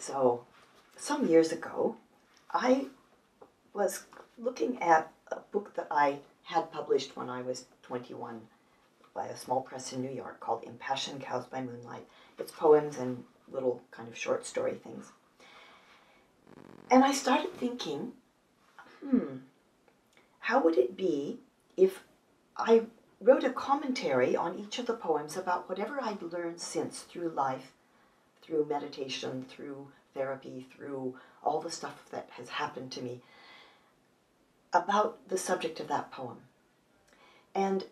So, some years ago, I was looking at a book that I had published when I was 21 by a small press in New York called Impassioned Cows by Moonlight. It's poems and little kind of short story things. And I started thinking, how would it be if I wrote a commentary on each of the poems about whatever I'd learned since through life, through meditation, through therapy, through all the stuff that has happened to me, about the subject of that poem. And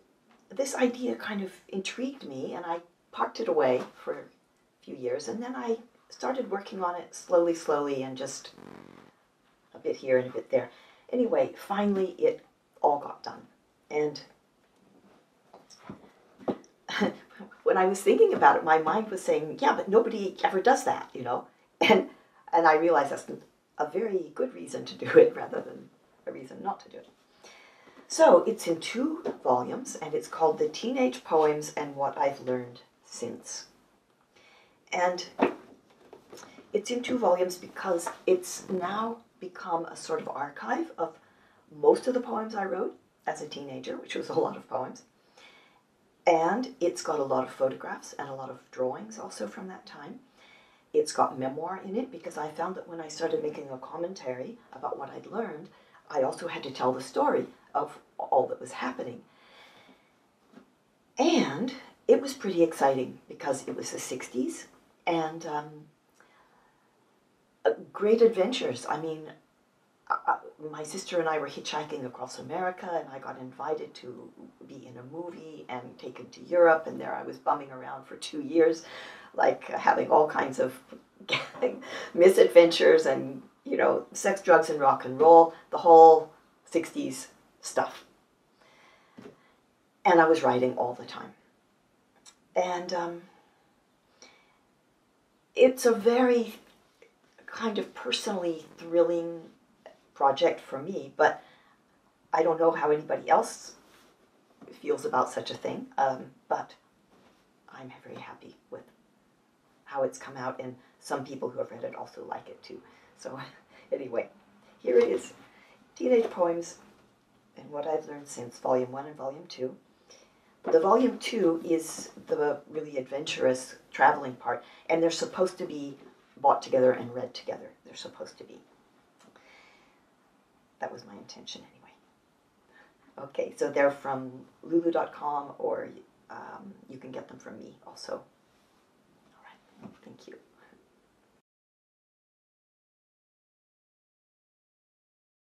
this idea kind of intrigued me, and I parked it away for a few years, and then I started working on it slowly, and just a bit here and a bit there. Anyway, finally it all got done. And when I was thinking about it, my mind was saying, yeah, but nobody ever does that, you know? And I realized that's a very good reason to do it rather than a reason not to do it. So it's in 2 volumes, and it's called The Teenage Poems and What I've Learned Since. And it's in 2 volumes because it's now become a sort of archive of most of the poems I wrote as a teenager, which was a lot of poems. And it's got a lot of photographs and a lot of drawings also from that time. It's got memoir in it because I found that when I started making a commentary about what I'd learned, I also had to tell the story of all that was happening. And it was pretty exciting because it was the 60s and great adventures. I mean, my sister and I were hitchhiking across America, and I got invited to be in a movie and taken to Europe, and there I was bumming around for 2 years, like having all kinds of misadventures and, you know, sex, drugs, and rock and roll, the whole 60s stuff. And I was writing all the time. And it's a very kind of personally thrilling project for me, but I don't know how anybody else feels about such a thing, but I'm very happy with how it's come out, and some people who have read it also like it too. So anyway, here it is, Teenage Poems and What I've Learned Since, Volume 1 and Volume 2. The Volume 2 is the really adventurous traveling part, and they're supposed to be bought together and read together. They're supposed to be. That was my intention anyway. Okay, so they're from lulu.com, or you can get them from me also.